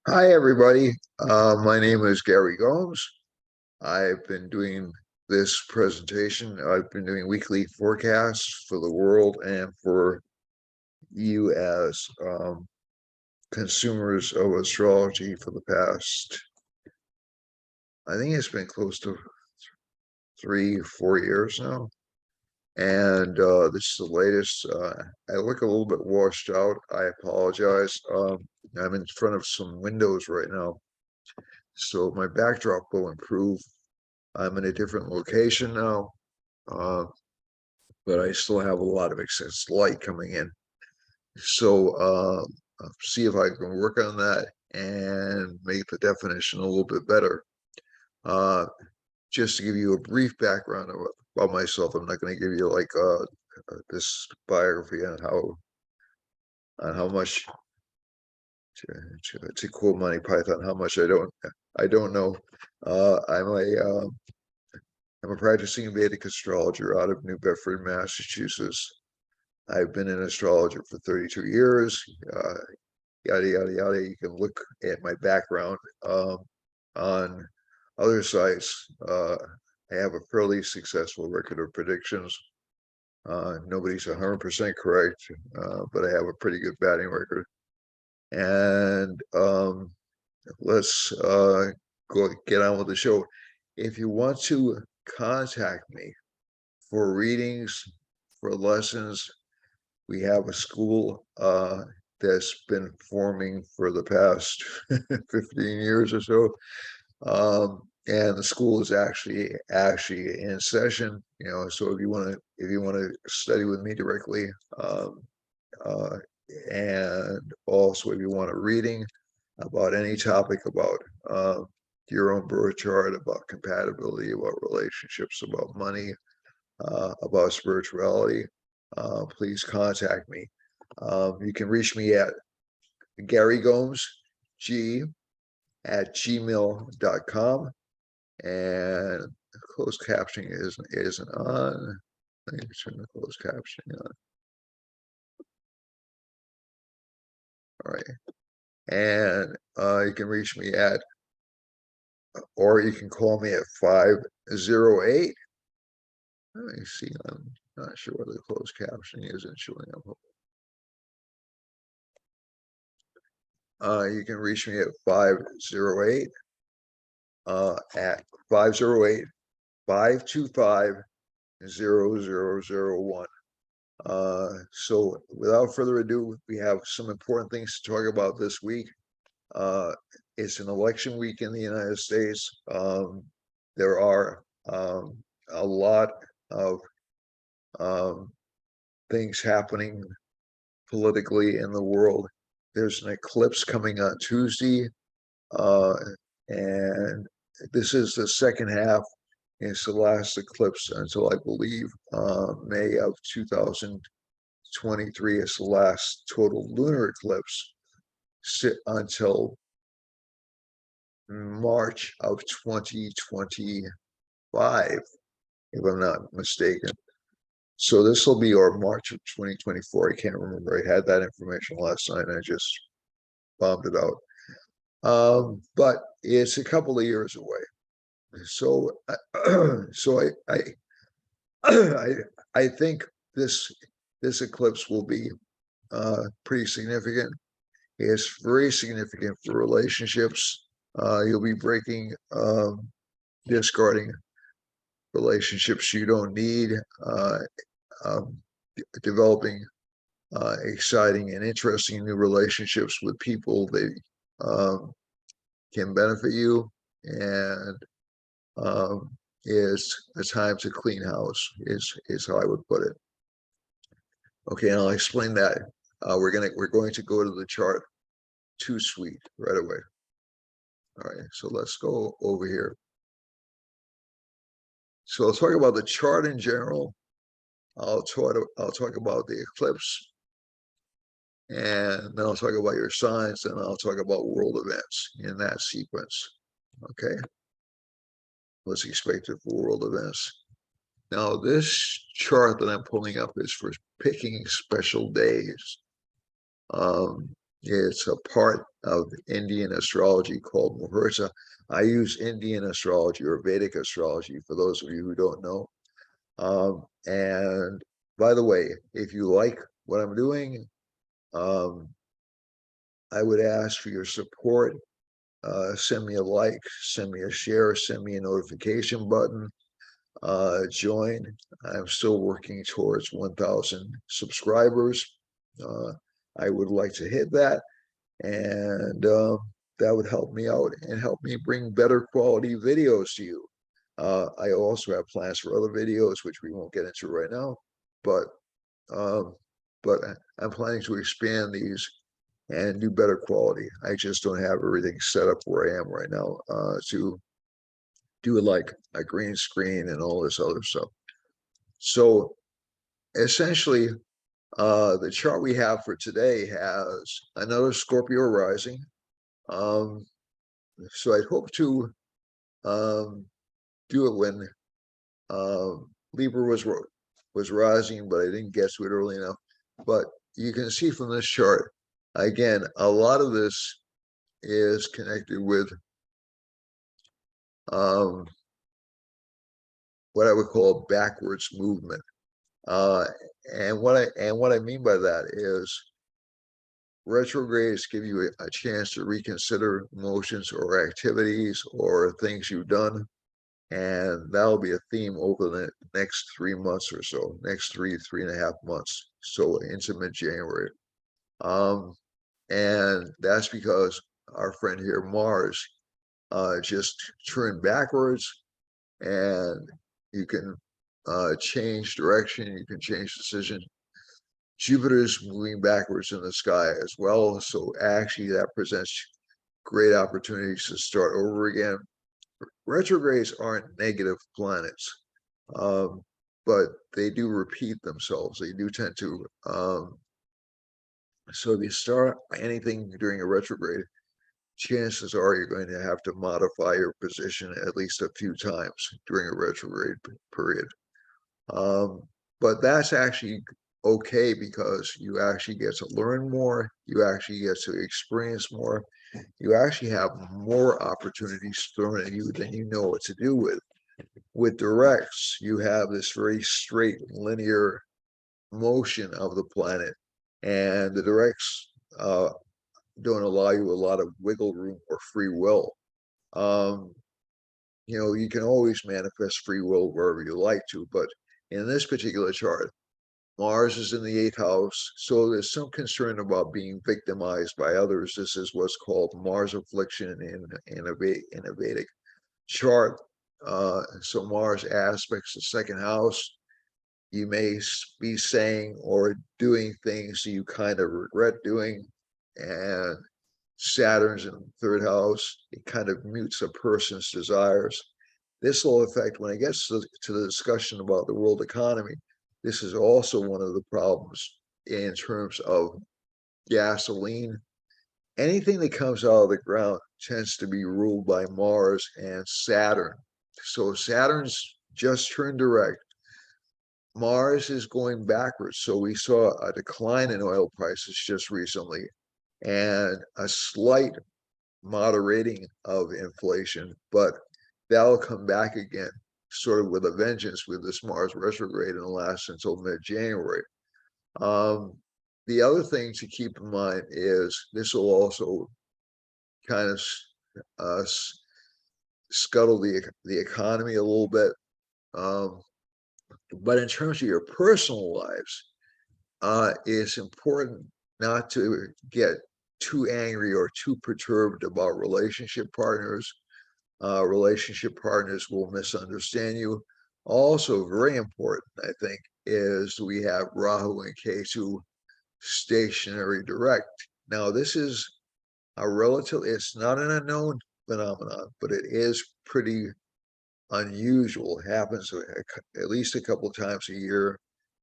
Hi, everybody. My name is Gary Gomes. I've been doing this presentation. I've been doing weekly forecasts for the world and for you as consumers of astrology for the past, I think it's been close to 3-4 years now. And this is the latest. I look a little bit washed out. I apologize. I'm in front of some windows right now, so my backdrop will improve. I'm in a different location now, but I still have a lot of excess light coming in. So I'll see if I can work on that and make the definition a little bit better. Just to give you a brief background about myself, I'm not going to give you like this biography on how much to quote Monty Python, how much I don't know. I'm a practicing Vedic astrologer out of New Bedford, Massachusetts. I've been an astrologer for 32 years. Yada yada yada. You can look at my background on other sites. I have a fairly successful record of predictions. Nobody's 100% correct, but I have a pretty good batting record. And let's go get on with the show. If you want to contact me for readings, for lessons, we have a school that's been forming for the past 15 years or so. And the school is actually in session, so if you want to study with me directly, and also if you want a reading about any topic about your own birth chart, about compatibility, about relationships, about money, about spirituality, please contact me. You can reach me at Gary Gomes G@gmail.com, and closed captioning isn't on. Let me turn the closed captioning on. All right, and you can reach me at, or you can call me at 508. Let me see. I'm not sure whether the closed captioning isn't showing up. You can reach me at 508 at 508-525-0001. So without further ado, we have some important things to talk about this week. It's an election week in the United States. There are a lot of things happening politically in the world. There's an eclipse coming on Tuesday, and this is the second half. It's the last eclipse until, I believe, May of 2023 is the last total lunar eclipse, until March of 2025, if I'm not mistaken. So this will be our March of 2024. I can't remember. I had that information last night and I just bombed it out. But it's a couple of years away. So I think this eclipse will be pretty significant. It's very significant for relationships. You'll be discarding relationships you don't need, developing exciting and interesting new relationships with people that can benefit you, and it's a time to clean house is how I would put it. Okay, and I'll explain that. We're going to go to the chart 2 suite right away. All right, so let's go over here. So I'll talk about the chart in general. I'll talk about the eclipse, and then I'll talk about your signs, and I'll talk about world events in that sequence. Okay, what's expected for world events. Now, this chart that I'm pulling up is for picking special days. It's a part of Indian astrology called Muhurta. I use Indian astrology or Vedic astrology for those of you who don't know. And by the way, if you like what I'm doing, um, I would ask for your support. Send me a like, send me a share, send me a notification button, join. I'm still working towards 1,000 subscribers. Uh, I would like to hit that, and that would help me out and help me bring better quality videos to you. I also have plans for other videos, which we won't get into right now, but um, I'm planning to expand these and do better quality. I just don't have everything set up where I am right now to do it like a green screen and all this other stuff. So essentially, the chart we have for today has another Scorpio rising. So I hope to do it when Libra was rising, but I didn't get to it early enough. But you can see from this chart, again, a lot of this is connected with um, what I would call backwards movement. And what I mean by that is retrogrades give you a chance to reconsider emotions or activities or things you've done. And that'll be a theme over the next 3 months or so, next 3.5 months. So into mid-January. And that's because our friend here, Mars, just turned backwards, and you can change direction, you can change decision. Jupiter's moving backwards in the sky as well, so actually that presents great opportunities to start over again. Retrogrades aren't negative planets, but they do repeat themselves. They do tend to. So if you start anything during a retrograde, chances are you're going to have to modify your position at least a few times during a retrograde period. But that's actually okay because you actually get to learn more, you actually get to experience more, you actually have more opportunities thrown at you than you know what to do with. With directs, you have this very straight linear motion of the planet, and the directs don't allow you a lot of wiggle room or free will. Um, you can always manifest free will wherever you like to, but in this particular chart, Mars is in the 8th house, so there's some concern about being victimized by others. This is what's called Mars affliction in a Vedic chart. So Mars aspects the 2nd house. You may be saying or doing things you kind of regret doing, and Saturn's in the 3rd house. It kind of mutes a person's desires. This will affect, when it gets to the discussion about the world economy, this is also one of the problems in terms of gasoline. Anything that comes out of the ground tends to be ruled by Mars and Saturn. So Saturn's just turned direct. Mars is going backwards. So we saw a decline in oil prices just recently and a slight moderating of inflation, but that'll come back again, sort of with a vengeance with this Mars retrograde and last until mid-January. The other thing to keep in mind is this will also kind of scuttle the economy a little bit. But in terms of your personal lives, it's important not to get too angry or too perturbed about relationship partners. Relationship partners will misunderstand you. Also, very important, I think, is we have Rahu and Ketu stationary direct. Now, this is it's not an unknown phenomenon, but it is pretty unusual. It happens at least a couple of times a year.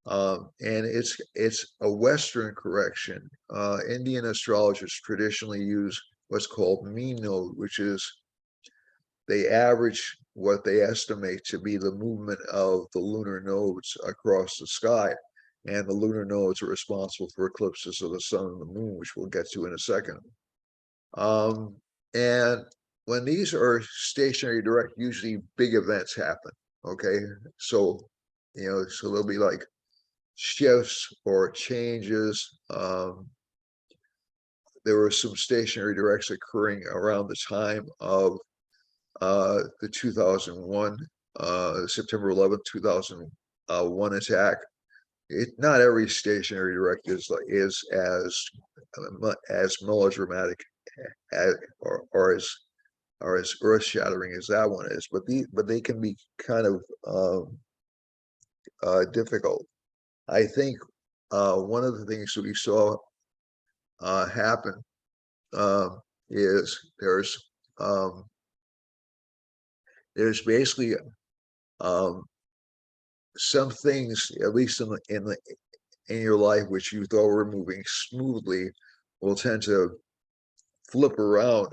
And it's a Western correction. Indian astrologers traditionally use what's called mean node, which is they average what they estimate to be the movement of the lunar nodes across the sky. and the lunar nodes are responsible for eclipses of the sun and the moon, which we'll get to in a second. And when these are stationary direct, usually big events happen. Okay, so so there'll be like shifts or changes. There were some stationary directs occurring around the time of the 2001 September 11th, 2001 attack. Not every stationary direct is as melodramatic as, or as earth shattering as that one is, but they can be kind of difficult. I think one of the things that we saw happen is there's basically some things, at least in your life, which you thought were moving smoothly, will tend to flip around,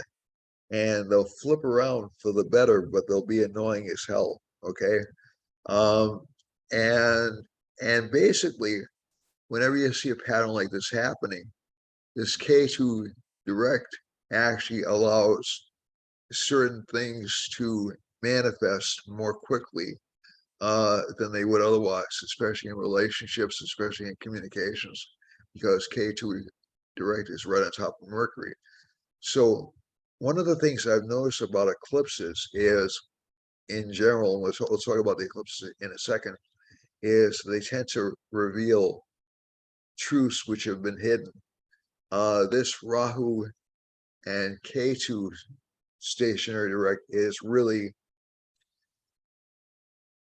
and they'll flip around for the better, but they'll be annoying as hell. Okay, and basically, whenever you see a pattern like this happening, this K2 direct actually allows certain things to manifest more quickly than they would otherwise, especially in relationships, especially in communications, because K2 direct is right on top of Mercury. So one of the things I've noticed about eclipses is, in general, and we'll talk about the eclipses in a second, is they tend to reveal truths which have been hidden. This Rahu and K2 stationary direct is really,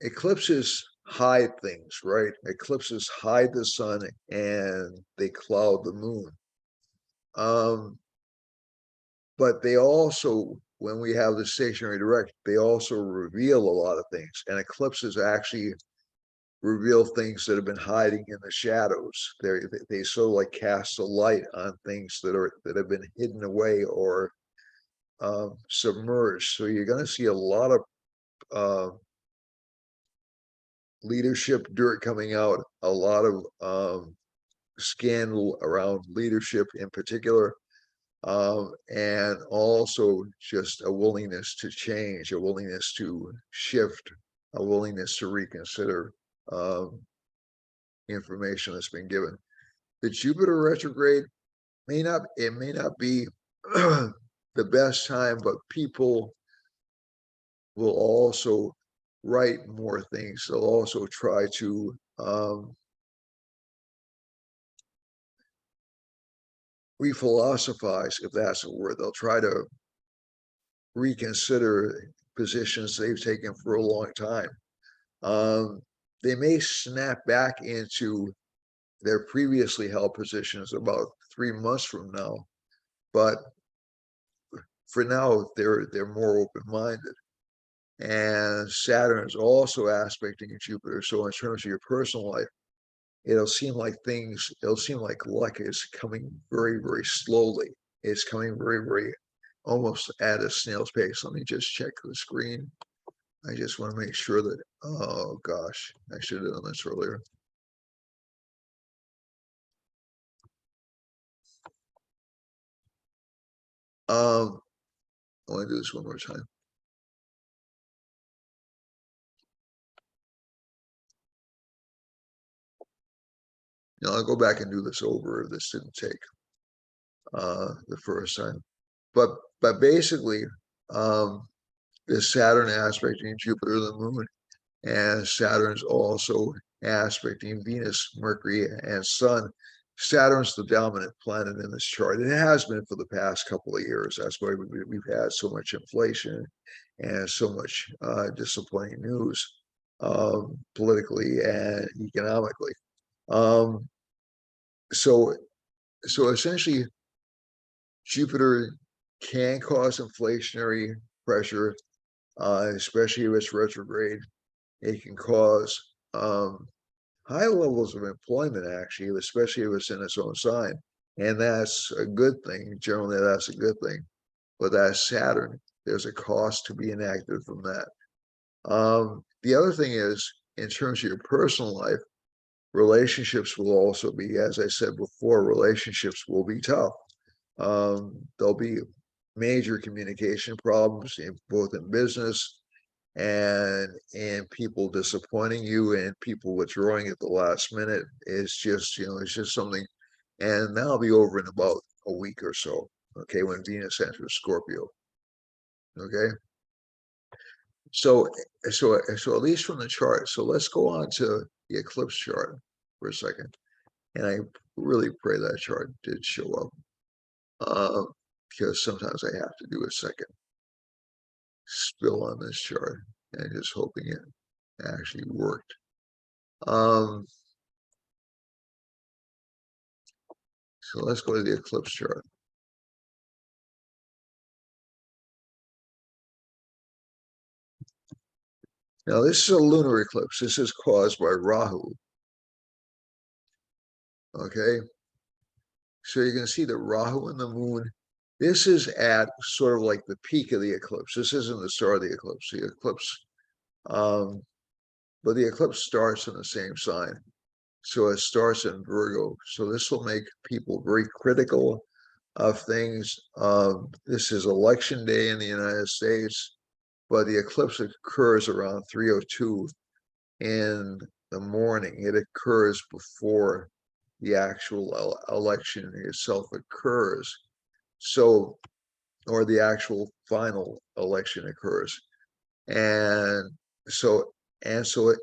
eclipses hide things, right? Eclipses hide the sun and they cloud the moon. But they also, when we have the stationary direct, they also reveal a lot of things, and eclipses actually reveal things that have been hiding in the shadows. They sort of like cast a light on things that have been hidden away or submerged. So you're going to see a lot of leadership dirt coming out, a lot of scandal around leadership in particular, and also just a willingness to change, a willingness to shift, a willingness to reconsider information that's been given. The Jupiter retrograde may not be the best time, but people will also write more things. They'll also try to re-philosophize, if that's a word. They'll try to reconsider positions they've taken for a long time. They may snap back into their previously held positions about 3 months from now, but for now they're more open-minded. And Saturn is also aspecting Jupiter, so in terms of your personal life, it'll seem like luck is coming very, very slowly. It's coming very, very, almost at a snail's pace. Let me just check the screen. I just want to make sure that, oh gosh, I should have done this earlier. I want to do this one more time. Now I'll go back and do this over if this didn't take the first time. But basically, the Saturn aspecting Jupiter, the moon, and Saturn's also aspecting Venus, Mercury, and Sun. Saturn's the dominant planet in this chart. It has been for the past couple of years. That's why we've had so much inflation and so much disappointing news politically and economically. So essentially, Jupiter can cause inflationary pressure, especially if it's retrograde. It can cause high levels of employment, actually, especially if it's in its own sign. And that's a good thing. Generally, that's a good thing. But that's Saturn. There's a cost to being active from that. The other thing is, in terms of your personal life, Relationships will also be, as I said before, relationships will be tough. There'll be major communication problems in both in business and people disappointing you and people withdrawing at the last minute. It's just, it's just something, and that'll be over in about a week or so. Okay, when Venus enters Scorpio. Okay, so so at least from the chart. So let's go on to the eclipse chart for a second. And I really pray that chart did show up, because sometimes I have to do a second spill on this chart and just hoping it actually worked. So let's go to the eclipse chart. Now this is a lunar eclipse. This is caused by Rahu. Okay, so you can see the Rahu and the moon. This is at sort of like the peak of the eclipse. This isn't the start of the eclipse. The eclipse, but the eclipse starts in the same sign. So it starts in Virgo. So this will make people very critical of things. This is election day in the United States, but the eclipse occurs around 3:02 in the morning. It occurs before the actual election itself occurs. So, or the actual final election occurs. And so, so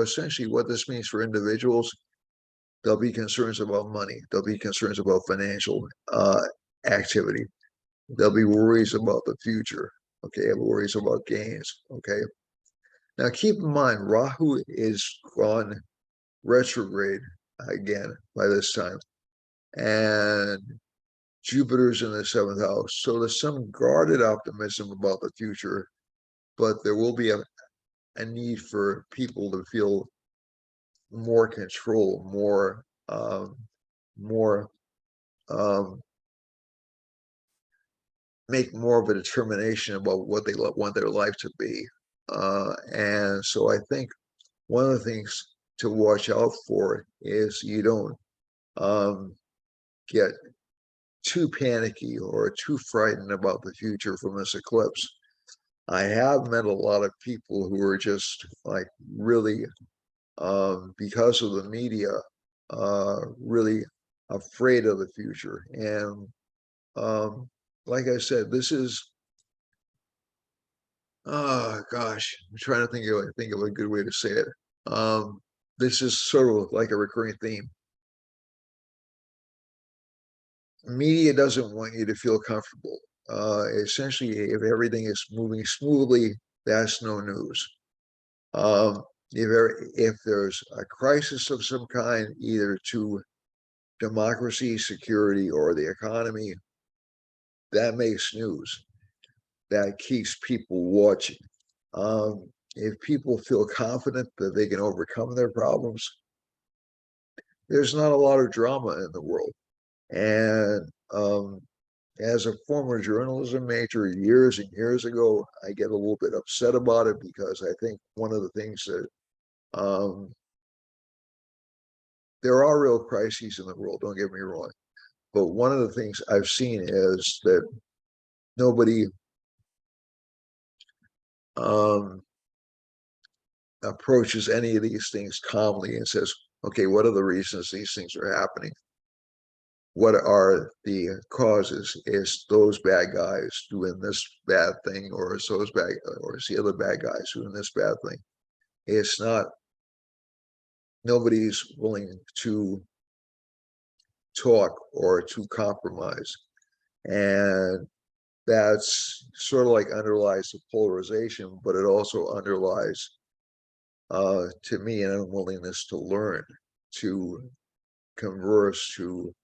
essentially what this means for individuals, there'll be concerns about money. There'll be concerns about financial activity. There'll be worries about the future. Okay, worries about gains. Okay. Now keep in mind, Rahu is gone retrograde again by this time, and Jupiter's in the seventh house. So there's some guarded optimism about the future, but there will be a need for people to feel more control, more make more of a determination about what they want their life to be. And so I think one of the things to watch out for is you don't get too panicky or too frightened about the future from this eclipse. I have met a lot of people who are just like really, because of the media, really afraid of the future. And like I said, this is, oh gosh, I'm trying to think of a good way to say it. This is sort of like a recurring theme. Media doesn't want you to feel comfortable. Essentially, if everything is moving smoothly, that's no news. If there's a crisis of some kind, either to democracy, security, or the economy, that makes news. That keeps people watching. If people feel confident that they can overcome their problems, there's not a lot of drama in the world. And as a former journalism major years and years ago, I get a little bit upset about it because I think one of the things that there are real crises in the world, don't get me wrong. But one of the things I've seen is that nobody approaches any of these things calmly and says, okay, what are the reasons these things are happening? What are the causes? Is those bad guys doing this bad thing, or is those bad, or is the other bad guys doing this bad thing? It's not, nobody's willing to talk or to compromise. And that's sort of like underlies the polarization, but it also underlies, to me, an unwillingness to learn, to converse, to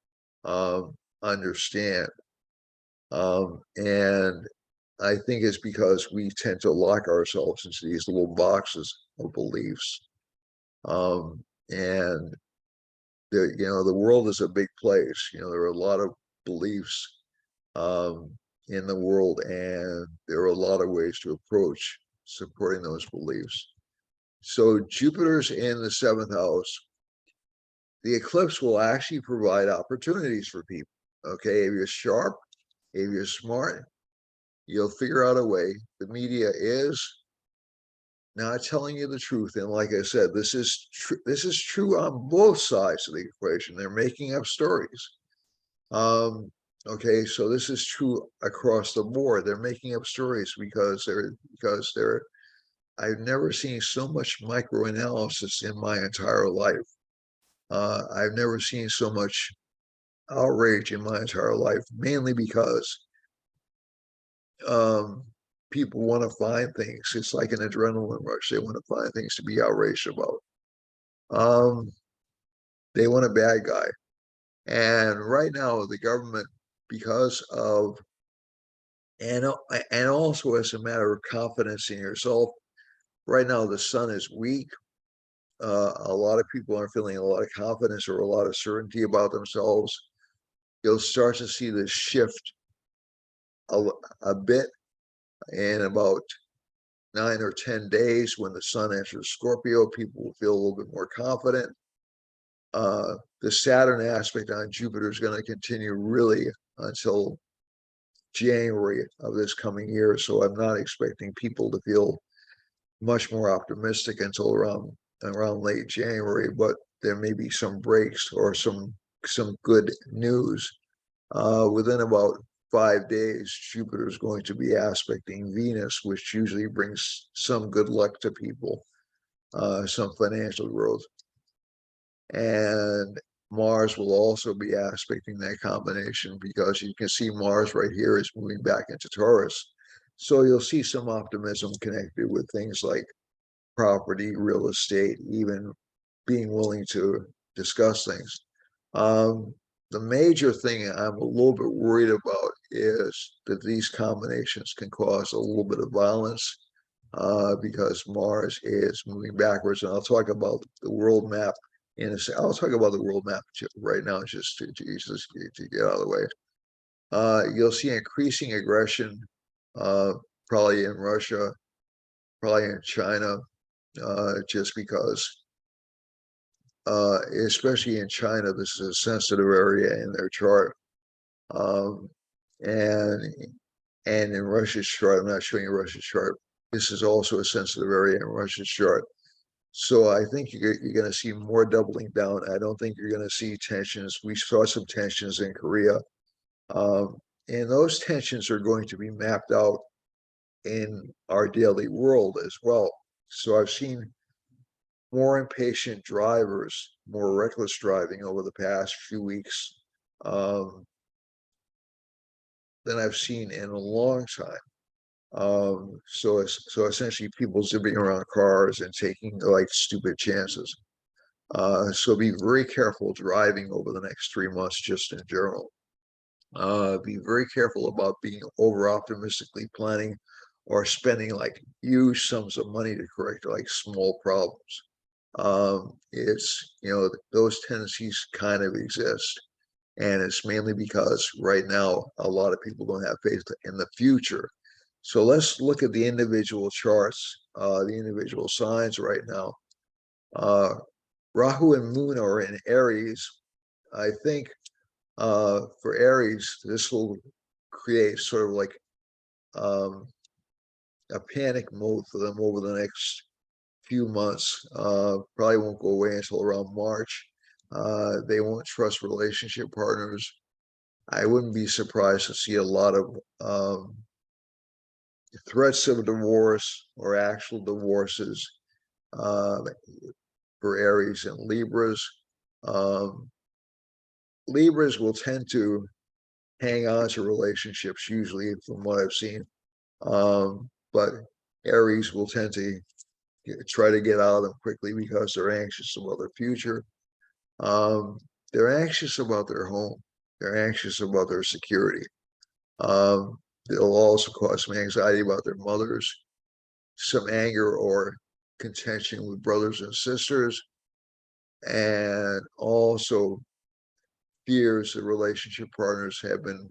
understand. And I think it's because we tend to lock ourselves into these little boxes of beliefs. And the world is a big place. There are a lot of beliefs in the world, and there are a lot of ways to approach supporting those beliefs. So Jupiter's in the seventh house. the eclipse will actually provide opportunities for people. Okay, if you're sharp, if you're smart, you'll figure out a way. The media is not telling you the truth, and like I said, this is true on both sides of the equation. They're making up stories. Okay, so this is true across the board. They're making up stories because they're. I've never seen so much microanalysis in my entire life. I've never seen so much outrage in my entire life, mainly because um, people want to find things. It's like an adrenaline rush. They want to find things to be outraged about. Um, they want a bad guy. And right now, the government, because of and and also as a matter of confidence in yourself, right now the sun is weak. A lot of people are feeling a lot of confidence or a lot of certainty about themselves. You'll start to see this shift a, a bit in about 9 or 10 days. When the sun enters Scorpio, people will feel a little bit more confident. The Saturn aspect on Jupiter is going to continue really until January of this coming year. So I'm not expecting people to feel much more optimistic until around late January, but there may be some breaks or some good news. Within about 5 days, Jupiter is going to be aspecting Venus, which usually brings some good luck to people, some financial growth. And Mars will also be aspecting that combination, because you can see Mars right here is moving back into Taurus. So you'll see some optimism connected with things like property, real estate, even being willing to discuss things. The major thing I'm a little bit worried about is that these combinations can cause a little bit of violence, because Mars is moving backwards. And I'll talk about the world map I'll talk about the world map right now, just to get out of the way. You'll see increasing aggression, probably in Russia, probably in China, just because, especially in China, this is a sensitive area in their chart. Um, and in Russia's chart, I'm not showing you Russia's chart. This is also a sensitive area in Russia's chart. So I think you're going to see more doubling down. I don't think you're going to see tensions. We saw some tensions in Korea. And those tensions are going to be mapped out in our daily world as well. So I've seen more impatient drivers, more reckless driving over the past few weeks, than I've seen in a long time. So essentially people zipping around cars and taking like stupid chances. So be very careful driving over the next 3 months, just in general. Be very careful about being over optimistically planning or spending like huge sums of money to correct like small problems. It's, those tendencies kind of exist. And it's mainly because right now, a lot of people don't have faith in the future. So let's look at the individual charts, the individual signs right now. Rahu and Moon are in Aries. I think for Aries, this will create sort of like a panic mode for them over the next few months. Probably won't go away until around March. They won't trust relationship partners. I wouldn't be surprised to see a lot of threats of divorce or actual divorces for Aries and Libras. Libras will tend to hang on to relationships, usually, from what I've seen. But Aries will tend to try to get out of them quickly because they're anxious about their future. They're anxious about their home. They're anxious about their security. They'll also cause some anxiety about their mothers, some anger or contention with brothers and sisters, and also fears that relationship partners have been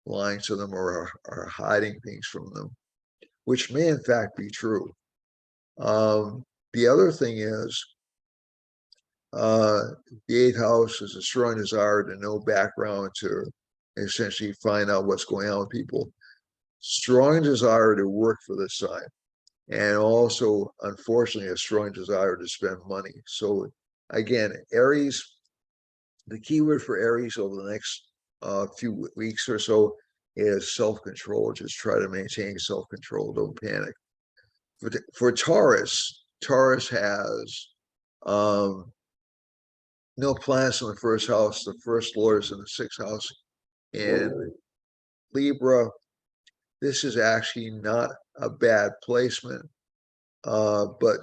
lying to them or are hiding things from them, which may in fact be true. The other thing is, The eighth house is a strong desire to know background, to essentially find out what's going on with people. Strong desire to work for this sign, and also, unfortunately, a strong desire to spend money. So again, Aries, the keyword for Aries over the next few weeks or so is self-control. Just try to maintain self-control. Don't panic. For Taurus, Taurus has no planets in the first house. The first lord is in the sixth house. In Libra, this is actually not a bad placement. But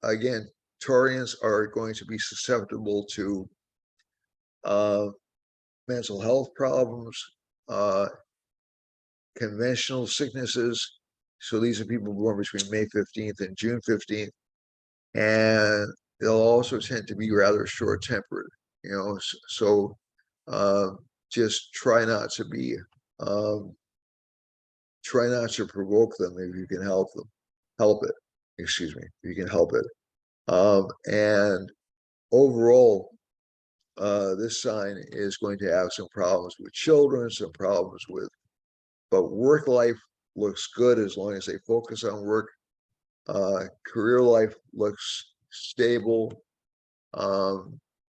again, Taurians are going to be susceptible to mental health problems, conventional sicknesses. So these are people born between May 15th and June 15th. And they'll also tend to be rather short-tempered, you know, so just try not to be, try not to provoke them if you can help it, excuse me, if you can help it. And overall, this sign is going to have some problems with children, some problems with, but work life looks good as long as they focus on work. Career life looks stable.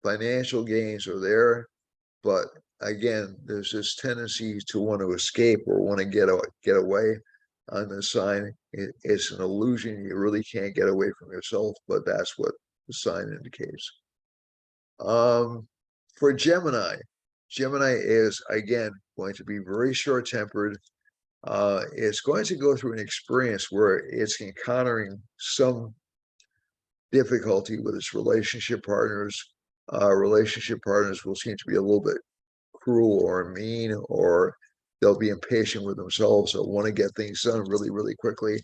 Financial gains are there, but again, there's this tendency to want to escape or want to get away on the sign. It's an illusion. You really can't get away from yourself, but that's what the sign indicates. For Gemini, Gemini is again going to be very short-tempered. It's going to go through an experience where it's encountering some difficulty with its relationship partners. Relationship partners will seem to be a little bit cruel or mean, or they'll be impatient with themselves. They'll want to get things done really, really quickly,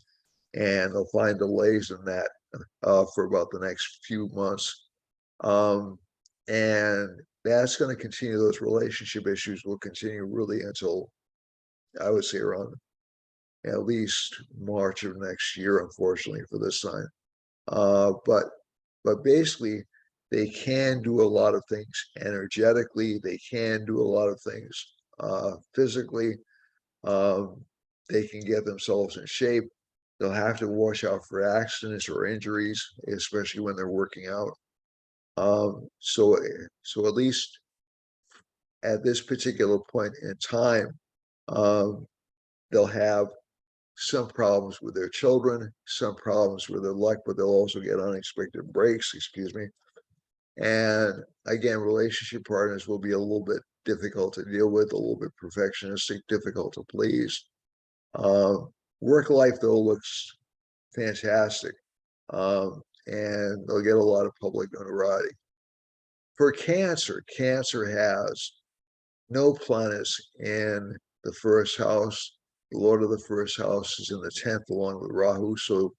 and they'll find delays in that for about the next few months. And that's going to continue. Those relationship issues will continue really until, I would say, around at least March of next year, unfortunately, for this sign. But basically, they can do a lot of things energetically. They can do a lot of things physically. They can get themselves in shape. They'll have to watch out for accidents or injuries, especially when they're working out. So at least at this particular point in time, they'll have some problems with their children, some problems with their luck, but they'll also get unexpected breaks, excuse me. And again, relationship partners will be a little bit difficult to deal with, a little bit perfectionistic, difficult to please. Work life, though, looks fantastic. And they'll get a lot of public notoriety. For Cancer, Cancer has no planets in the first house. The Lord of the first house is in the 10th along with Rahu. So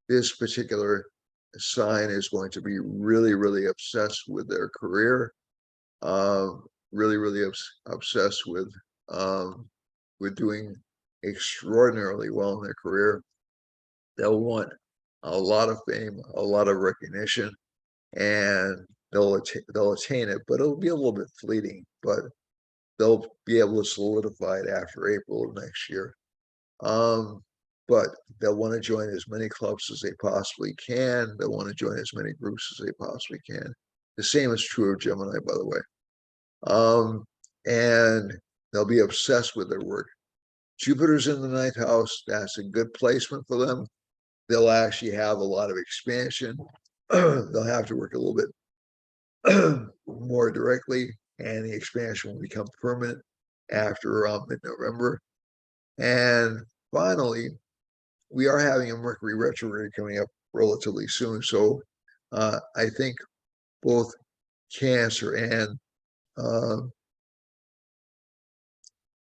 this particular sign is going to be really, really obsessed with their career. Really, really obsessed with doing extraordinarily well in their career. They'll want a lot of fame, a lot of recognition, and they'll attain it, but it'll be a little bit fleeting, but they'll be able to solidify it after April of next year. But they'll want to join as many clubs as they possibly can. They'll want to join as many groups as they possibly can. The same is true of Gemini, by the way. And they'll be obsessed with their work. Jupiter's in the 9th house. That's a good placement for them. They'll actually have a lot of expansion. They'll have to work a little bit more directly, and the expansion will become permanent after around mid-November. And finally, we are having a Mercury retrograde coming up relatively soon. So I think both Cancer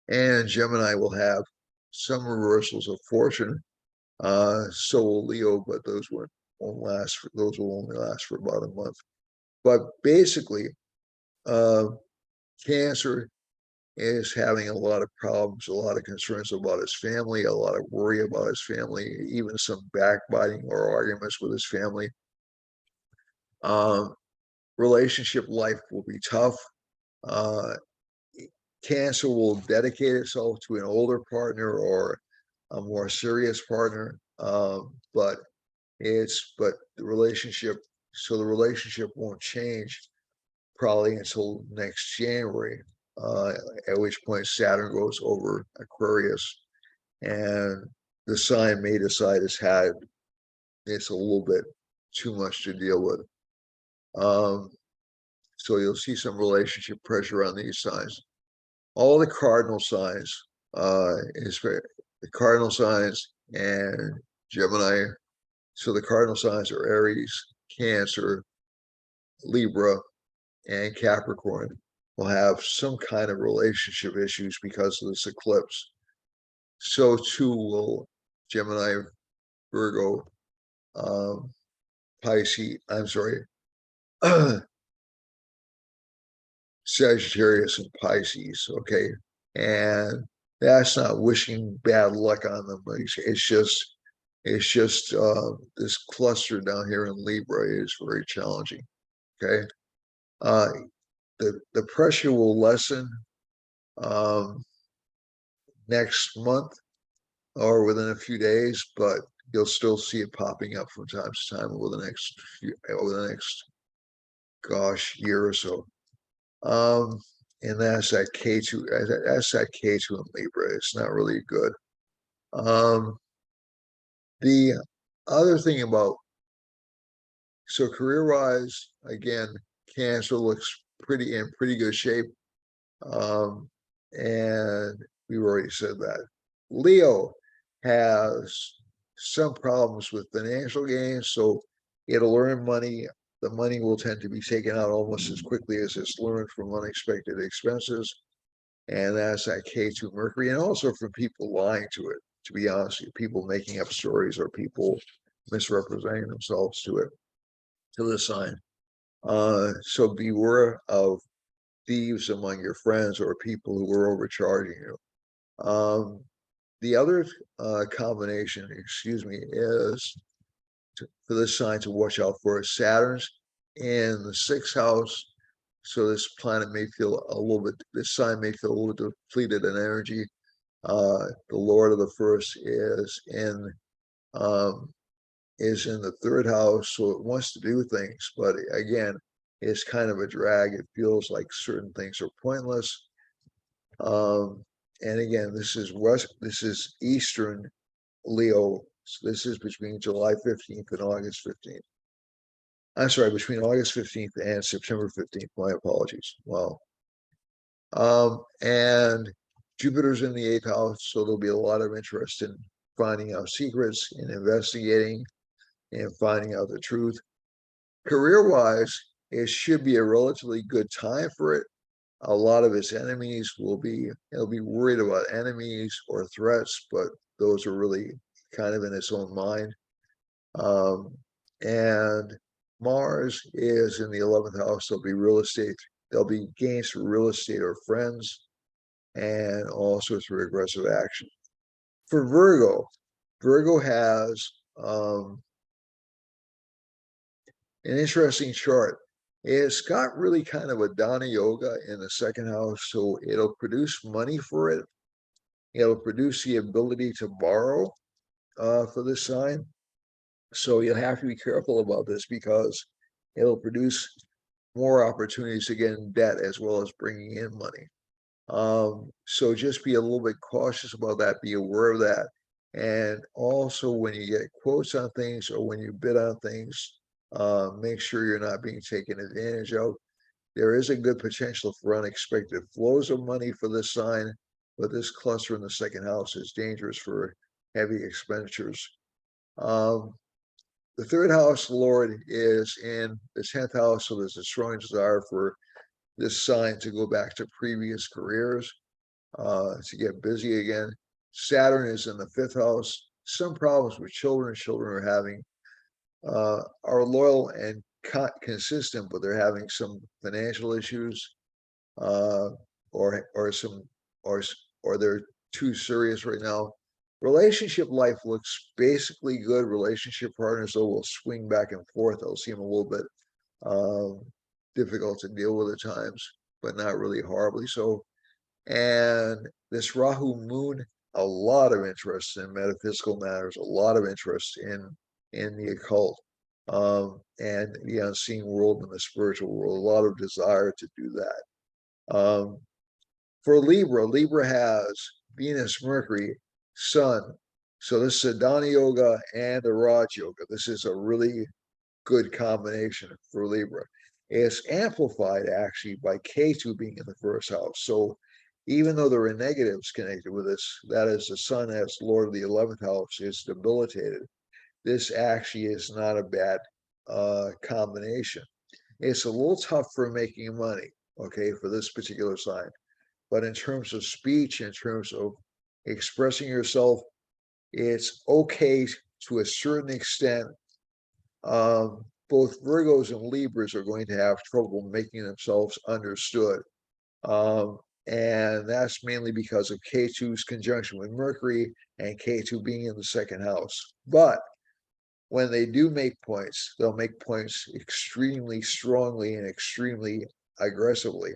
and Gemini will have some reversals of fortune. So will Leo, but those won't last. Those will only last for about a month. But basically, Cancer is having a lot of problems, a lot of concerns about his family, a lot of worry about his family, even some backbiting or arguments with his family. Relationship life will be tough. Cancer will dedicate itself to an older partner or a more serious partner, but the relationship, so the relationship won't change probably until next January, at which point Saturn goes over Aquarius, and the sign may decide it's a little bit too much to deal with. So you'll see some relationship pressure on these signs. All the cardinal signs, the cardinal signs and Gemini. So the cardinal signs are Aries, Cancer, Libra, and Capricorn will have some kind of relationship issues because of this eclipse. So too will Gemini, Virgo, Pisces, I'm sorry, Sagittarius and Pisces, okay? And that's not wishing bad luck on them. It's just this cluster down here in Libra is very challenging, okay? The pressure will lessen next month or within a few days, but you'll still see it popping up from time to time over the next year or so. And that's that K2. That's that K2 in Libra. It's not really good. The other thing about, so career-wise, again, Cancer looks in pretty good shape. And we've already said that. Leo has some problems with financial gains, so it'll earn money. The money will tend to be taken out almost as quickly as it's learned from unexpected expenses. And that's that K2 Mercury, and also from people lying to it, to be honest, people making up stories or people misrepresenting themselves to the sign. So beware of thieves among your friends or people who are overcharging you. The other combination, is for this sign to watch out for Saturn's in the 6th house. So this planet may feel this sign may feel a little bit depleted in energy. The Lord of the first is in the 3rd house, so it wants to do things, but again, it's kind of a drag. It feels like certain things are pointless. And again, this is Eastern Leo. So this is between July 15th and August 15th. I'm sorry, between August 15th and September 15th. My apologies. Wow. And Jupiter's in the 8th house, so there'll be a lot of interest in finding out secrets and investigating and finding out the truth. Career-wise, it should be a relatively good time for it. A lot of its enemies it'll be worried about enemies or threats, but those are really kind of in its own mind. And Mars is in the 11th house. There'll be real estate. There'll be gains for real estate or friends, and also through aggressive action. For Virgo has an interesting chart. It's got really kind of a Dana Yoga in the 2nd house, so it'll produce money for it. It'll produce the ability to borrow for this sign. So you'll have to be careful about this because it'll produce more opportunities to get in debt as well as bringing in money. So just be a little bit cautious about that. Be aware of that. And also when you get quotes on things or when you bid on things, make sure you're not being taken advantage of. There is a good potential for unexpected flows of money for this sign, but this cluster in the 2nd house is dangerous for heavy expenditures. The 3rd house Lord is in the 10th house, so there's a strong desire for this sign to go back to previous careers, to get busy again. Saturn is in the 5th house. Some problems with children are having are loyal and consistent, but they're having some financial issues, or they're too serious right now. Relationship life looks basically good. Relationship partners, though, will swing back and forth. They'll seem a little bit difficult to deal with at times, but not really horribly so. And this Rahu moon, a lot of interest in metaphysical matters, a lot of interest in the occult, and the unseen world and the spiritual world, a lot of desire to do that. For Libra, Libra has Venus, Mercury, Sun. So this is a Dana Yoga and a Raj Yoga. This is a really good combination for Libra. It's amplified actually by Ketu being in the first house. So even though there are negatives connected with this, that is, the Sun as Lord of the 11th house is debilitated. This actually is not a bad combination. It's a little tough for making money, okay, for this particular sign. But in terms of speech, in terms of expressing yourself, it's okay to a certain extent. Both Virgos and Libras are going to have trouble making themselves understood. And that's mainly because of K2's conjunction with Mercury and K2 being in the second house. But when they do make points, they'll make points extremely strongly and extremely aggressively.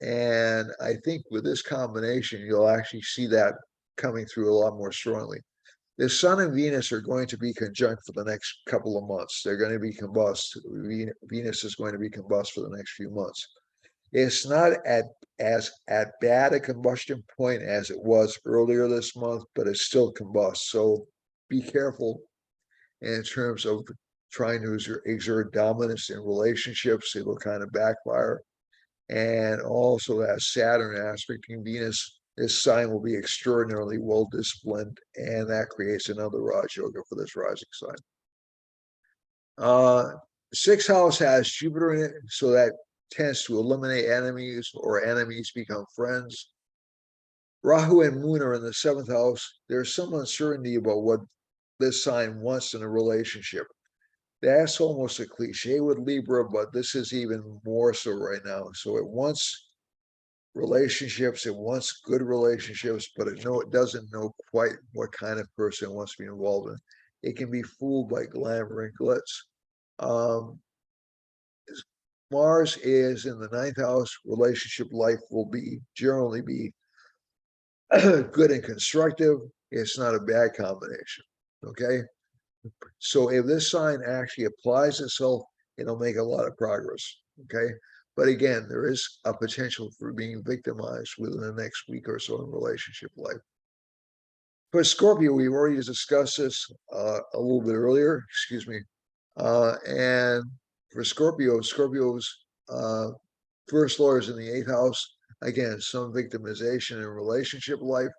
And I think with this combination, you'll actually see that coming through a lot more strongly. The Sun and Venus are going to be conjunct for the next couple of months. They're going to be combust. Venus is going to be combust for the next few months. It's not as bad a combustion point as it was earlier this month, but it's still combust. So be careful in terms of trying to exert dominance in relationships. It'll kind of backfire. And also that Saturn aspecting Venus, this sign will be extraordinarily well disciplined, and that creates another Raj Yoga for this rising sign. Sixth house has Jupiter in it, so that tends to eliminate enemies, or enemies become friends. Rahu and Moon are in the seventh house. There's some uncertainty about what this sign wants in a relationship. That's almost a cliche with Libra, but this is even more so right now. So it wants relationships, it wants good relationships, but it doesn't know quite what kind of person it wants to be involved in. It can be fooled by glamour and glitz. Mars is in the ninth house. Relationship life will generally be good and constructive. It's not a bad combination. Okay. So if this sign actually applies itself, it'll make a lot of progress. Okay. But again, there is a potential for being victimized within the next week or so in relationship life. For Scorpio, we've already discussed this a little bit earlier, excuse me. And for Scorpio's first lord is in the eighth house. Again, some victimization in relationship life,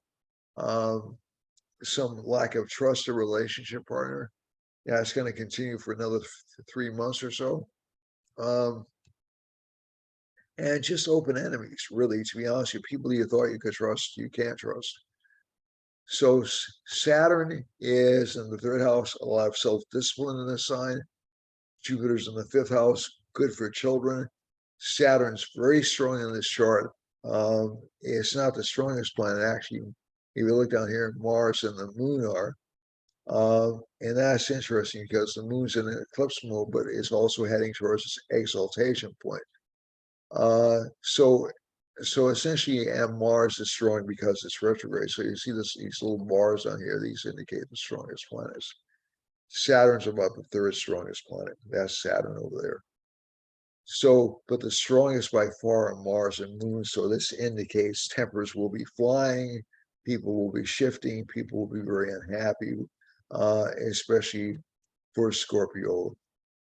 some lack of trust in relationship partner. Yeah, it's going to continue for another 3 months or so. And just open enemies, really, to be honest with you. People you thought you could trust, you can't trust. So Saturn is in the third house, a lot of self-discipline in this sign. Jupiter's in the fifth house, good for children. Saturn's very strong in this chart. It's not the strongest planet, actually. If you look down here, Mars and the Moon are. And that's interesting because the Moon's in an eclipse mode, but it's also heading towards its exaltation point. So essentially, and Mars is strong because it's retrograde. So you see these little bars on here. These indicate the strongest planets. Saturn's about the third strongest planet. That's Saturn over there. So, but the strongest by far are Mars and Moon. So this indicates tempers will be flying, people will be shifting, people will be very unhappy, especially for Scorpio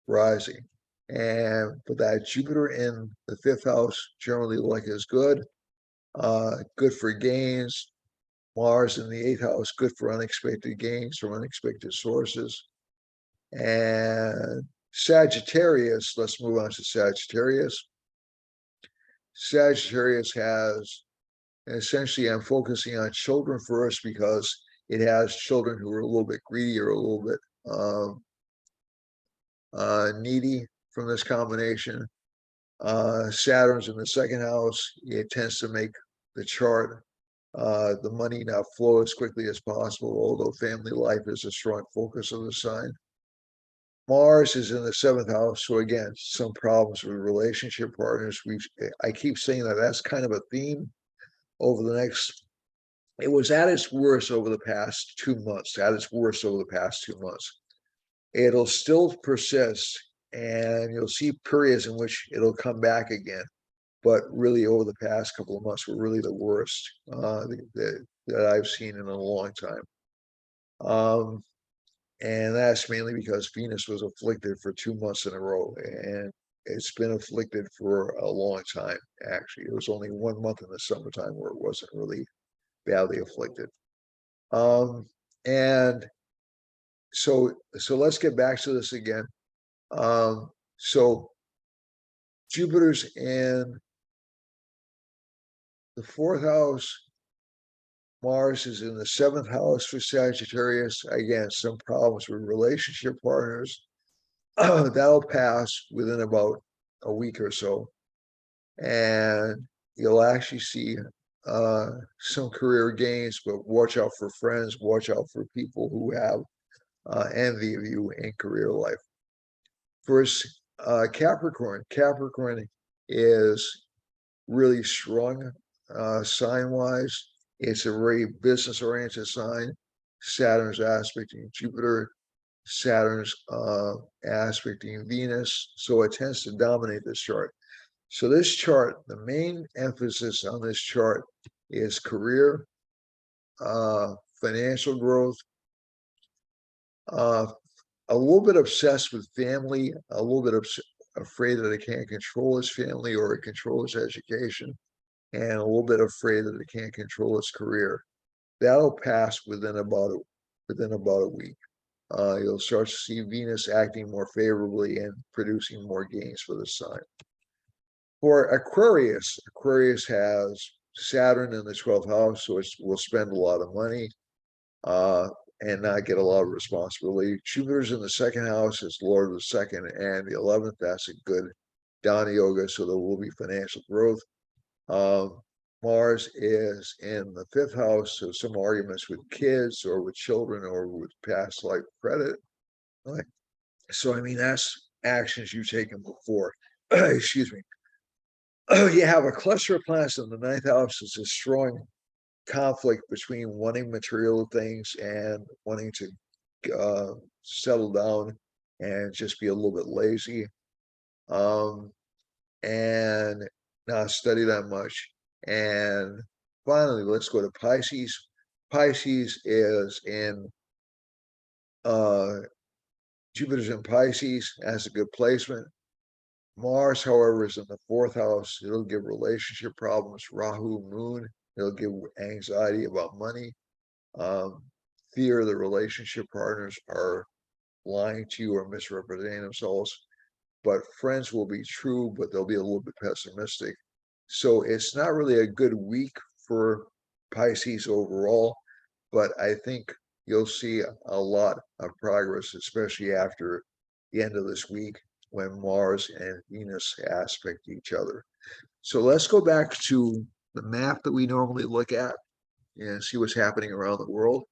rising. And but that Jupiter in the fifth house generally like is good, good for gains. Mars in the eighth house, good for unexpected gains from unexpected sources. And Sagittarius, let's move on to Sagittarius. Sagittarius has, essentially, I'm focusing on children first because it has children who are a little bit greedy or a little bit needy from this combination. Saturn's in the second house. It tends to make the chart, the money not flow as quickly as possible, although family life is a strong focus of the sign. Mars is in the seventh house, so again, some problems with relationship partners. I keep saying that that's kind of a theme over the next. It was at its worst over the past 2 months. At its worst over the past 2 months, it'll still persist, and you'll see periods in which it'll come back again. But really, over the past couple of months, were really the worst that I've seen in a long time. And that's mainly because Venus was afflicted for 2 months in a row, and it's been afflicted for a long time. Actually, it was only 1 month in the summertime where it wasn't really badly afflicted. And so let's get back to this again. So Jupiter's in the fourth house. Mars is in the seventh house for Sagittarius. Again, some problems with relationship partners. That'll pass within about a week or so. And you'll actually see some career gains, but watch out for friends, watch out for people who have envy of you in career life. First, Capricorn. Capricorn is really strong sign-wise. It's a very business-oriented sign. Saturn's aspecting Jupiter, Saturn's aspecting Venus, so it tends to dominate this chart. So this chart, the main emphasis on this chart is career, financial growth, a little bit obsessed with family, a little bit afraid that it can't control his family or it controls education, and a little bit afraid that it can't control its career. That'll pass within about a week. You'll start to see Venus acting more favorably and producing more gains for the sign. For Aquarius, Aquarius has Saturn in the 12th house, so it will spend a lot of money and not get a lot of responsibility. Jupiter's in the second house as Lord of the second and the 11th. That's a good Dana yoga, so there will be financial growth. Mars is in the fifth house, so some arguments with kids or with children or with past life credit. Right. So, I mean, that's actions you've taken before. Excuse me. You have a cluster of planets in the ninth house. It's a strong conflict between wanting material things and wanting to settle down and just be a little bit lazy and not study that much. And finally, let's go to Pisces. Pisces is in Jupiter's in Pisces, has a good placement. Mars, however, is in the fourth house. It'll give relationship problems. Rahu, Moon, it'll give anxiety about money. Fear that relationship partners are lying to you or misrepresenting themselves. But friends will be true, but they'll be a little bit pessimistic. So it's not really a good week for Pisces overall, but I think you'll see a lot of progress, especially after the end of this week when Mars and Venus aspect each other. So let's go back to the map that we normally look at and see what's happening around the world.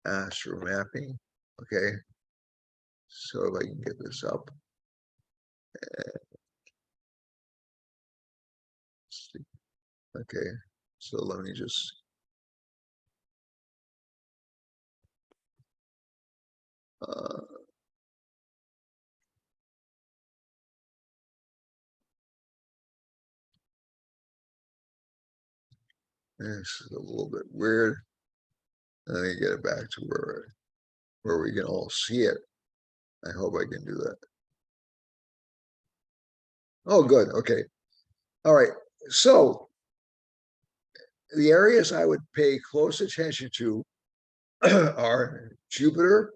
Astro mapping. Okay. So if I can get this up. Okay. So let me just this is a little bit weird. Let me get it back to where we can all see it. I hope I can do that. Oh, good. Okay. All right. So the areas I would pay close attention to are Jupiter,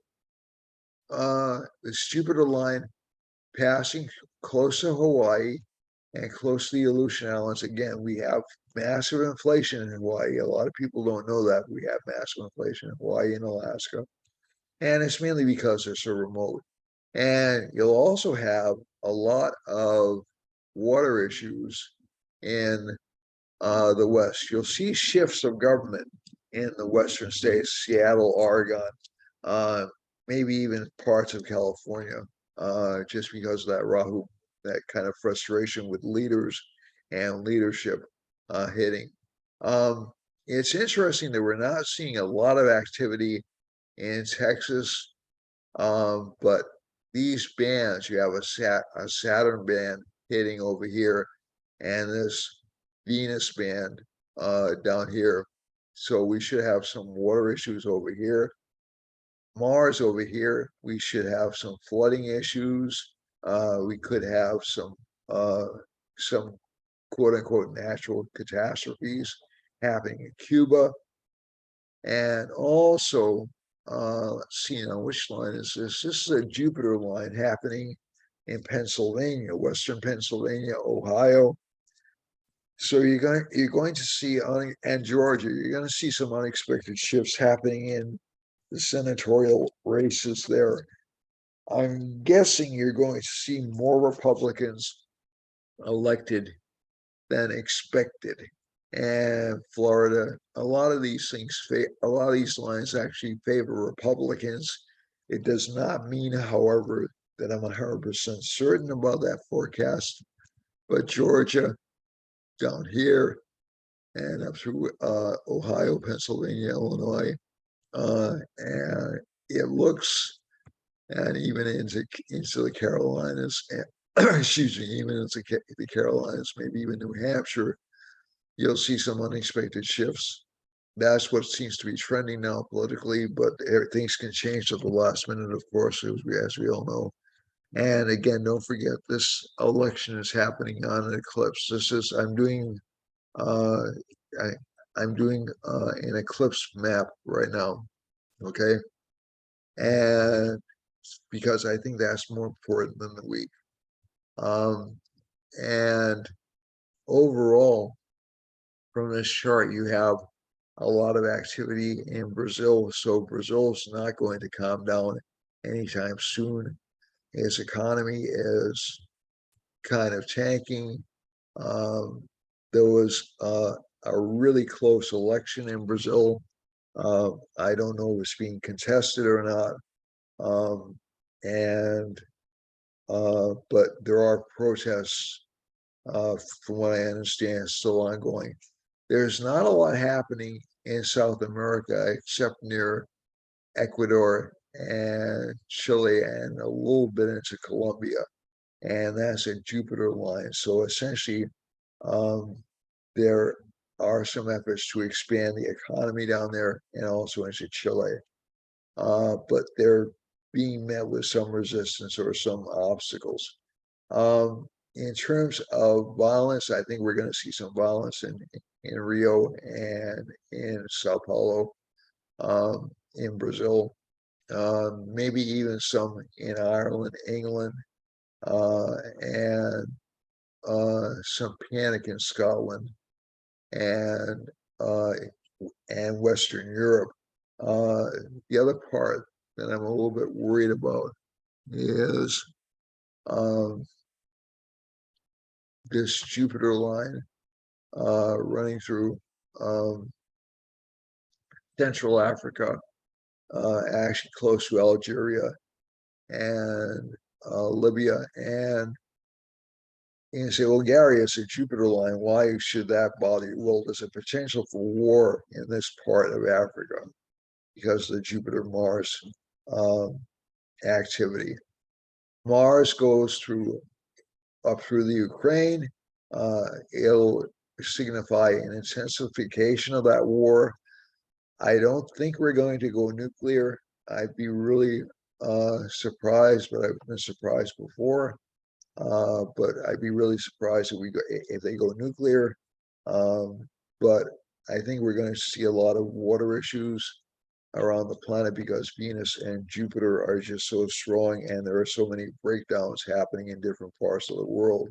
this Jupiter line passing close to Hawaii and close to the Aleutian Islands. Again, we have massive inflation in Hawaii. A lot of people don't know that we have massive inflation in Hawaii and Alaska. And it's mainly because they're so remote. And you'll also have a lot of water issues in the West. You'll see shifts of government in the Western states, Seattle, Oregon, maybe even parts of California, just because of that Rahu, that kind of frustration with leaders and leadership hitting. It's interesting that we're not seeing a lot of activity in Texas, but these bands, you have a Saturn band hitting over here, and this Venus band down here. So we should have some water issues over here. Mars over here, we should have some flooding issues. We could have some quote unquote natural catastrophes happening in Cuba. And also, let's see now, which line is this? This is a Jupiter line happening in Pennsylvania, Western Pennsylvania, Ohio. So you're going to see and Georgia, you're going to see some unexpected shifts happening in the senatorial races there. I'm guessing you're going to see more Republicans elected than expected. And Florida, a lot of these lines actually favor Republicans. It does not mean, however, that I'm 100% certain about that forecast. But Georgia, down here, and up through Ohio, Pennsylvania, Illinois, and it looks, and even into the Carolinas, and, excuse me, even into the Carolinas, maybe even New Hampshire, you'll see some unexpected shifts. That's what seems to be trending now politically, but things can change at the last minute, of course, as we all know. And again, don't forget, this election is happening on an eclipse. I'm doing I'm doing an eclipse map right now, okay? And because I think that's more important than the week. And overall, from this chart, you have a lot of activity in Brazil. So Brazil's not going to calm down anytime soon. Its economy is kind of tanking. There was a really close election in Brazil. I don't know if it's being contested or not. But there are protests, from what I understand, still ongoing. There's not a lot happening in South America except near Ecuador and Chile and a little bit into Colombia. And that's a Jupiter line. So essentially, there are some efforts to expand the economy down there and also into Chile. But they're being met with some resistance or some obstacles. In terms of violence, I think we're going to see some violence in Rio and in Sao Paulo, in Brazil, maybe even some in Ireland, England, and some panic in Scotland and Western Europe. The other part that I'm a little bit worried about is this Jupiter line running through Central Africa, actually close to Algeria and Libya. And you say, well, Gary, it's a Jupiter line. Why should that bother you? Well, there's a potential for war in this part of Africa because of the Jupiter-Mars activity. Mars goes up through the Ukraine. It'll signify an intensification of that war. I don't think we're going to go nuclear. I'd be really surprised, but I've been surprised before. But I'd be really surprised if they go nuclear. But I think we're going to see a lot of water issues around the planet because Venus and Jupiter are just so strong, and there are so many breakdowns happening in different parts of the world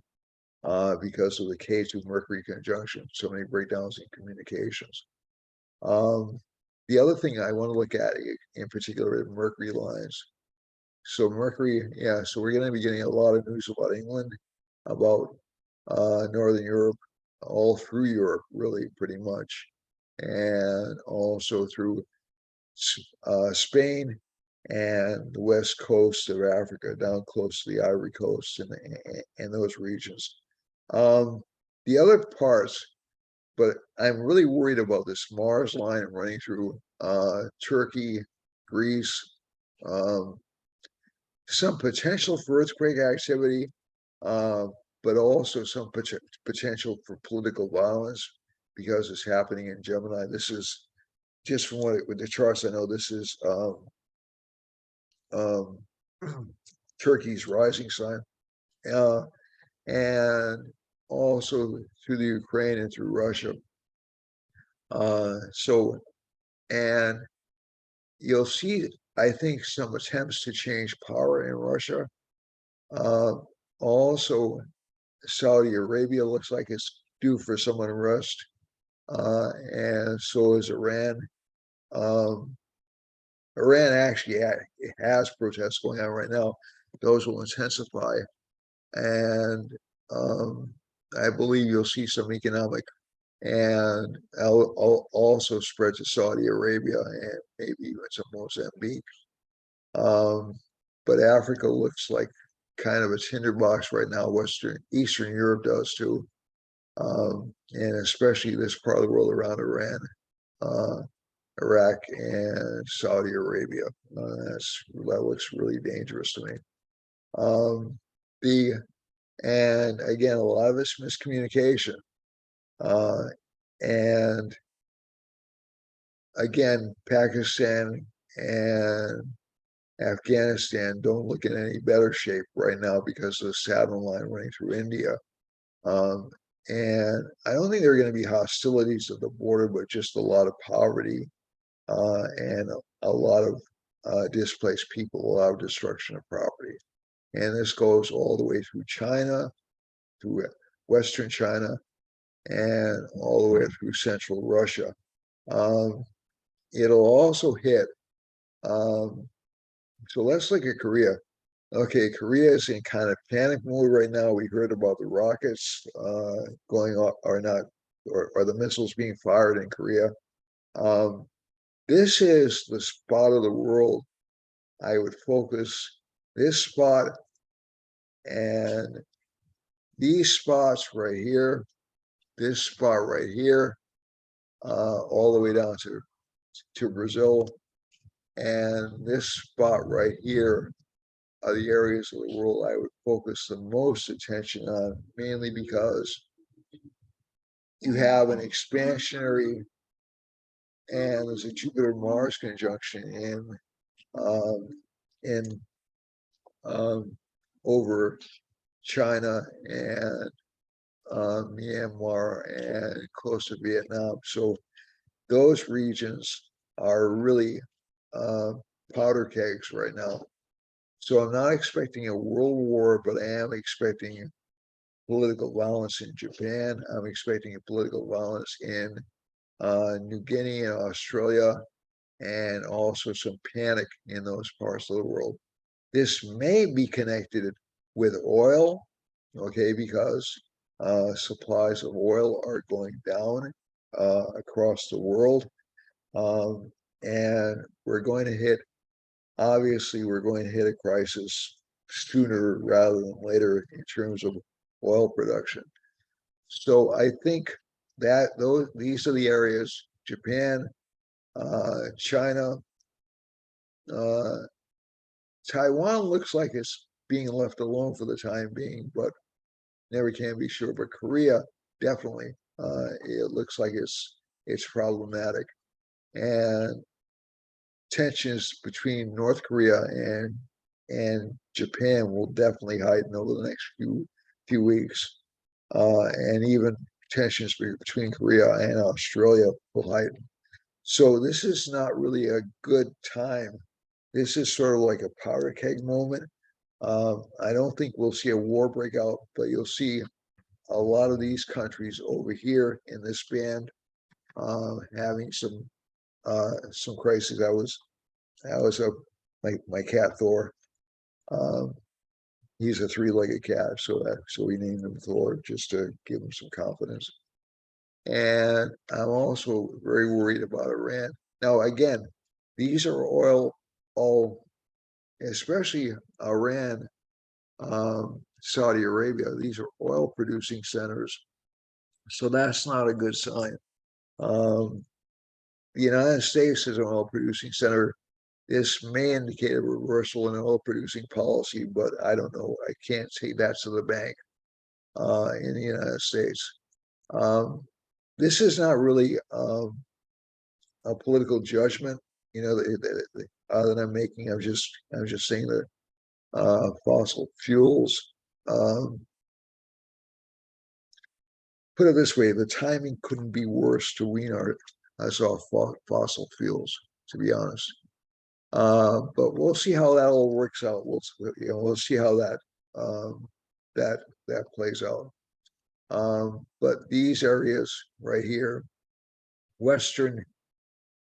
because of the K2 Mercury conjunction. So many breakdowns in communications. The other thing I want to look at in particular is Mercury lines. So Mercury, yeah, so we're going to be getting a lot of news about England, about Northern Europe, all through Europe, really, pretty much, and also through Spain and the west coast of Africa, down close to the Ivory Coast and those regions. The other parts, but I'm really worried about this Mars line running through Turkey, Greece, some potential for earthquake activity, but also some potential for political violence because it's happening in Gemini. This is just from what the charts I know. This is um, Turkey's rising sign, and also through the Ukraine and through Russia. So, and you'll see, I think, some attempts to change power in Russia. Also, Saudi Arabia looks like it's due for some unrest, and so is Iran. Iran actually has protests going on right now. Those will intensify, and I believe you'll see some economic and also spread to Saudi Arabia and maybe even to Mozambique. But Africa looks like kind of a tinderbox right now. Eastern Europe does too, and especially this part of the world around Iran, Iraq, and Saudi Arabia. That looks really dangerous to me. And again, a lot of it's miscommunication. And again, Pakistan and Afghanistan don't look in any better shape right now because of the Saturn line running through India. And I don't think there are going to be hostilities at the border, but just a lot of poverty and a lot of displaced people, a lot of destruction of property. And this goes all the way through China, through Western China, and all the way through central Russia. It'll also hit. So let's look at Korea. Okay, Korea is in kind of panic mode right now. We heard about the rockets going off, or not, or the missiles being fired in Korea. This is the spot of the world I would focus. This spot and these spots right here, this spot right here, all the way down to Brazil, and this spot right here are the areas of the world I would focus the most attention on, mainly because you have an expansionary and there's a Jupiter-Mars conjunction in over China and Myanmar and close to Vietnam. So those regions are really powder kegs right now. So I'm not expecting a world war, but I am expecting political violence in Japan. I'm expecting a political violence in New Guinea and Australia, and also some panic in those parts of the world. This may be connected with oil, okay, because supplies of oil are going down across the world. And we're going to hit, obviously, we're going to hit a crisis sooner rather than later in terms of oil production. So I think that these are the areas: Japan, China, Taiwan looks like it's being left alone for the time being, but never can be sure. But Korea, definitely, it looks like it's problematic, and tensions between North Korea and Japan will definitely heighten over the next few weeks, and even tensions between Korea and Australia will heighten. So this is not really a good time. This is sort of like a powder keg moment. I don't think we'll see a war break out, but you'll see a lot of these countries over here in this band having some crises. That was my cat Thor. He's a three-legged cat, so we named him Thor just to give him some confidence. And I'm also very worried about Iran. Now, again, these are all especially Iran, Saudi Arabia. These are oil producing centers. So that's not a good sign. Um, the United States is an oil producing center. This may indicate a reversal in oil producing policy, but I don't know. I can't say that to the bank in the United States. Um, this is not really a political judgment, you know, that I'm making. I'm just saying that fossil fuels. Um, put it this way: the timing couldn't be worse to wean us off fossil fuels. To be honest, but we'll see how that all works out. We'll see how um, that that plays out. But these areas right here, Western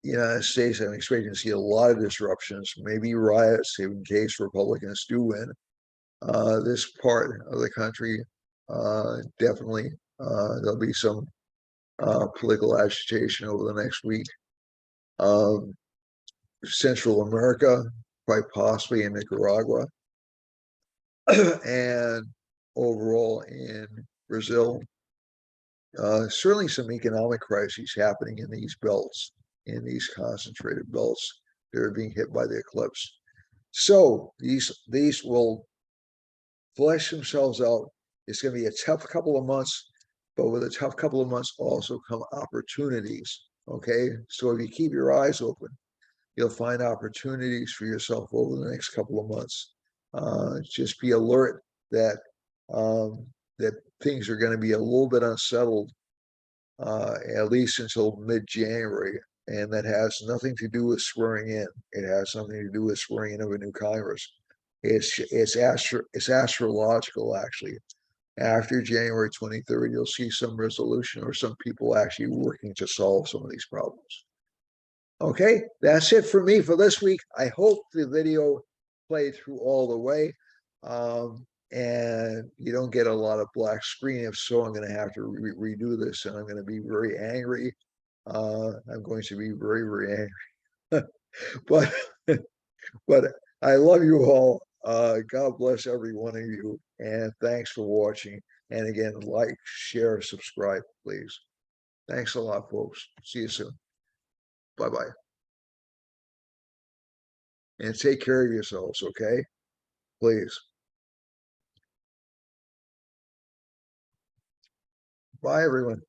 United States, I'm expecting to see a lot of disruptions, maybe riots in case Republicans do win. This part of the country, definitely, there'll be some political agitation over the next week. Um, Central America, quite possibly in Nicaragua, and overall in Brazil. Certainly some economic crises happening in these belts, in these concentrated belts that are being hit by the eclipse. So these will flesh themselves out. It's going to be a tough couple of months, but with a tough couple of months also come opportunities. Okay, so if you keep your eyes open, you'll find opportunities for yourself over the next couple of months. Just be alert that um, that things are going to be a little bit unsettled, at least until mid-January, and that has nothing to do with swearing in. It has something to do with swearing in of a new Congress. It's astrological actually. After January 23rd, you'll see some resolution or some people actually working to solve some of these problems. Okay, that's it for me for this week. I hope the video played through all the way. And you don't get a lot of black screen. If so, I'm going to have to redo this, and I'm going to be very angry. I'm going to be very, very angry. but but I love you all. God bless every one of you, and thanks for watching. And again, like, share, subscribe, please. Thanks a lot, folks. See you soon. Bye bye. And take care of yourselves, okay? Please. Bye, everyone.